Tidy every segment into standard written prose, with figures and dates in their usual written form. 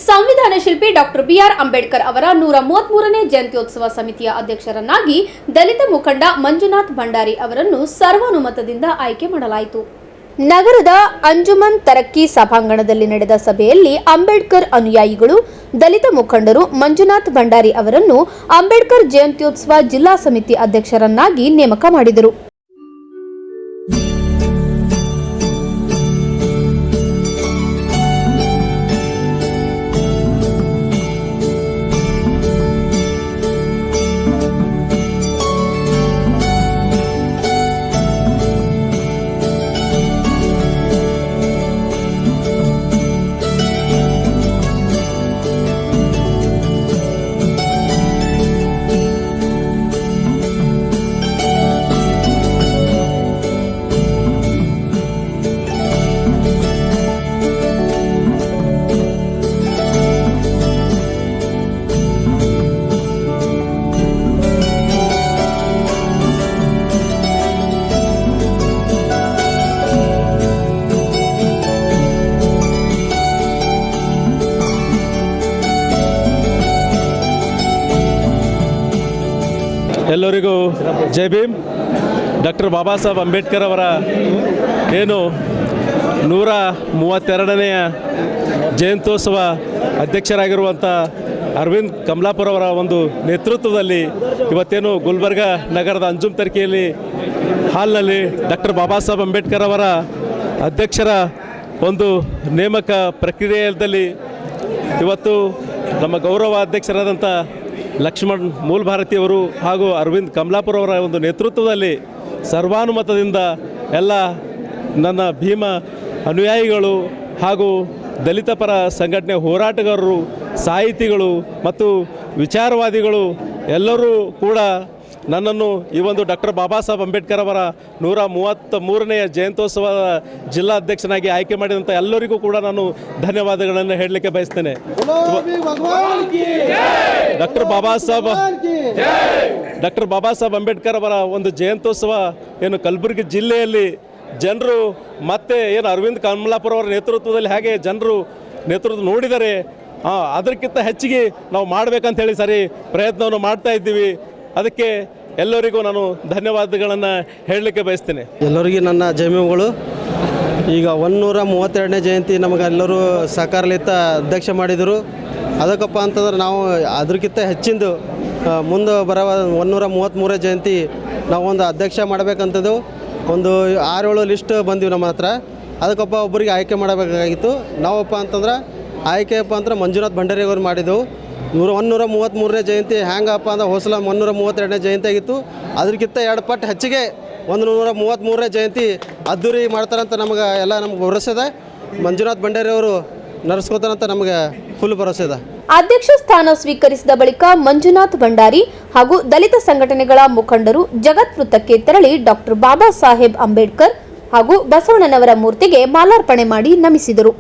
ಸಂವಿಧಾನ ಶಿಲ್ಪಿ doctor B R Ambedkar ಅವರ 133ನೇ ಜಯಂತ್ಯೋತ್ಸವ ಸಮಿತಿಯ ಅಧ್ಯಕ್ಷರನ್ನಾಗಿ ದಲಿತ ಮುಖಂಡ ಮಂಜುನಾಥ್ ಭಂಡಾರಿ ಅವರನ್ನು ಸರ್ವಾನುಮತದಿಂದ ಆಯ್ಕೆ ಮಾಡಲಾಯಿತು. ನಗರದ ಅಂಜುಮನ್ ತರಕ್ಕಿ ಸಭಾಂಗಣದಲ್ಲಿ ನಡೆದ ಸಭೆಯಲ್ಲಿ ಅಂಬೇಡ್ಕರ್ ಅನುಯಾಯಿಗಳು, ದಲಿತ ಮುಖಂಡರು ಮಂಜುನಾಥ್ ಭಂಡಾರಿ ಅವರನ್ನು ಅಂಬೇಡ್ಕರ್ ಜಯಂತ್ಯೋತ್ಸವ ಜಿಲ್ಲಾ ಸಮಿತಿ ಅಧ್ಯಕ್ಷರನ್ನಾಗಿ ನೇಮಕ ಮಾಡಿದರು. ಎಲ್ಲರಿಗೂ ಜೈ ಭೀಮ್. ಡಾಕ್ಟರ್ ಬಾಬಾ ಸಾಹೇಬ್ ಅಂಬೇಡ್ಕರ್ ಅವರ ಏನು 132ನೇ ಜಯಂತ್ಯೋತ್ಸವ ಅಧ್ಯಕ್ಷರಾಗಿರುವಂಥ ಅರವಿಂದ್ ಕಮಲಾಪುರ ಅವರ ಒಂದು ನೇತೃತ್ವದಲ್ಲಿ ಇವತ್ತೇನು ಗುಲ್ಬರ್ಗ ನಗರದ ಅಂಜುಮ್ ತರ್ಕಿಯಲ್ಲಿ ಹಾಲ್ನಲ್ಲಿ ಡಾಕ್ಟರ್ ಬಾಬಾ ಸಾಹೇಬ್ ಅಂಬೇಡ್ಕರ್ ಅವರ ಅಧ್ಯಕ್ಷರ ಒಂದು ನೇಮಕ ಪ್ರಕ್ರಿಯೆಯಲ್ಲಿ ಇವತ್ತು ನಮ್ಮ ಗೌರವ ಅಧ್ಯಕ್ಷರಾದಂಥ ಲಕ್ಷ್ಮಣ್ ಮೂಲ ಭಾರತಿಯವರು ಹಾಗೂ ಅರವಿಂದ್ ಕಮಲಾಪುರ ಅವರ ಒಂದು ನೇತೃತ್ವದಲ್ಲಿ ಸರ್ವಾನುಮತದಿಂದ ಎಲ್ಲ ನನ್ನ ಭೀಮ ಅನುಯಾಯಿಗಳು ಹಾಗೂ ದಲಿತ ಪರ ಸಂಘಟನೆ ಹೋರಾಟಗಾರರು, ಸಾಹಿತಿಗಳು ಮತ್ತು ವಿಚಾರವಾದಿಗಳು ಎಲ್ಲರೂ ಕೂಡ ನನ್ನನ್ನು ಈ ಒಂದು ಡಾಕ್ಟರ್ ಬಾಬಾ ಸಾಹೇಬ್ ಅಂಬೇಡ್ಕರ್ ಅವರ 133ನೇ ಜಯಂತ್ಯೋತ್ಸವದ ಜಿಲ್ಲಾಧ್ಯಕ್ಷನಾಗಿ ಆಯ್ಕೆ ಮಾಡಿದಂಥ ಎಲ್ಲರಿಗೂ ಕೂಡ ನಾನು ಧನ್ಯವಾದಗಳನ್ನು ಹೇಳಲಿಕ್ಕೆ ಬಯಸ್ತೇನೆ. ಡಾಕ್ಟರ್ ಬಾಬಾ ಸಾಹೇಬ್ ಅಂಬೇಡ್ಕರ್ ಅವರ ಒಂದು ಜಯಂತ್ಯೋತ್ಸವ ಏನು ಕಲಬುರಗಿ ಜಿಲ್ಲೆಯಲ್ಲಿ ಜನರು ಮತ್ತೆ ಏನು ಅರವಿಂದ್ ಕಮಲಾಪುರ ಅವರ ನೇತೃತ್ವದಲ್ಲಿ ಹೇಗೆ ಜನರು ನೇತೃತ್ವ ನೋಡಿದರೆ ಅದಕ್ಕಿಂತ ಹೆಚ್ಚಿಗೆ ನಾವು ಮಾಡಬೇಕಂತ ಹೇಳಿ ಸರಿ ಪ್ರಯತ್ನವನ್ನು ಮಾಡ್ತಾ ಇದ್ದೀವಿ. ಅದಕ್ಕೆ ಎಲ್ಲರಿಗೂ ನಾನು ಧನ್ಯವಾದಗಳನ್ನು ಹೇಳಲಿಕ್ಕೆ ಬಯಸ್ತೇನೆ. ಎಲ್ಲರಿಗೂ ನನ್ನ ಜೈಮಗಳು. ಈಗ 132ನೇ ಜಯಂತಿ ನಮಗೆ ಎಲ್ಲರೂ ಸಹಕಾರಲಿತ ಅಧ್ಯಕ್ಷ ಮಾಡಿದರು. ಅದಕ್ಕಪ್ಪ ಅಂತಂದ್ರೆ ನಾವು ಅದಕ್ಕಿಂತ ಹೆಚ್ಚಿಂದು ಮುಂದೆ ಬರೋ 133ನೇ ಜಯಂತಿ ನಾವು ಒಂದು ಅಧ್ಯಕ್ಷ ಮಾಡಬೇಕಂತದ್ದು ಒಂದು 6-7 ಲಿಸ್ಟ್ ಬಂದೀವಿ ನಮ್ಮ ಹತ್ರ. ಅದಕ್ಕಪ್ಪ ಒಬ್ಬರಿಗೆ ಆಯ್ಕೆ ಮಾಡಬೇಕಾಗಿತ್ತು. ನಾವಪ್ಪ ಅಂತಂದ್ರೆ ಆಯ್ಕೆಯಪ್ಪ ಅಂದ್ರೆ ಮಂಜುನಾಥ್ ಭಂಡಾರಿ ಅವರು ಮಾಡಿದ್ದೆವು. 133ನೇ ಜಯಂತಿ ಹೆಂಗಪ್ಪ ಅಂದ್ರೆ ಹೊಸಲ 132ನೇ ಜಯಂತಿ ಆಗಿತ್ತು. ಅದಕ್ಕಿಂತ 2 ಪಟ್ಟು ಹೆಚ್ಚಿಗೆ 133ನೇ ಜಯಂತಿ ಅದ್ದೂರಿ ಮಾಡ್ತಾರಂತ ನಮಗೆ ಭರವಸೆ ಇದೆ. ಮಂಜುನಾಥ್ ಭಂಡಾರಿ ಅವರು ನಡೆಸ್ಕೋತಾರಂತ ನಮಗೆ ಫುಲ್ ಭರವಸೆ ಇದೆ. ಅಧ್ಯಕ್ಷ ಸ್ಥಾನ ಸ್ವೀಕರಿಸಿದ ಬಳಿಕ ಮಂಜುನಾಥ್ ಭಂಡಾರಿ ಹಾಗೂ ದಲಿತ ಸಂಘಟನೆಗಳ ಮುಖಂಡರು ಜಗತ್ ವೃತ್ತಕ್ಕೆ ತೆರಳಿ ಡಾಕ್ಟರ್ ಬಾಬಾ ಸಾಹೇಬ್ ಅಂಬೇಡ್ಕರ್ ಹಾಗೂ ಬಸವಣ್ಣನವರ ಮೂರ್ತಿಗೆ ಮಾಲಾರ್ಪಣೆ ಮಾಡಿ ನಮಿಸಿದರು.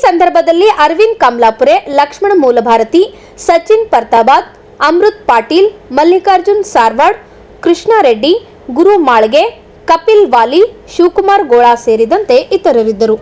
ಸಂದರ್ಭದಲ್ಲಿ ಅರವಿಂದ್ ಕಮಲಾಪುರೆ, ಲಕ್ಷ್ಮಣ ಮೂಲಭಾರತಿ, ಸಚಿನ್ ಪರ್ತಾಬಾದ್, ಅಮೃತ್ ಪಾಟೀಲ್, ಮಲ್ಲಿಕಾರ್ಜುನ್ ಸಾರ್ವಾಡ್, ಕೃಷ್ಣ ರೆಡ್ಡಿ, ಗುರು ಮಾಳ್ಗೆ, ಕಪಿಲ್ ವಾಲಿ, ಶಿವಕುಮಾರ್ ಗೋಳಾ ಸೇರಿದಂತೆ ಇತರರಿದ್ದರು.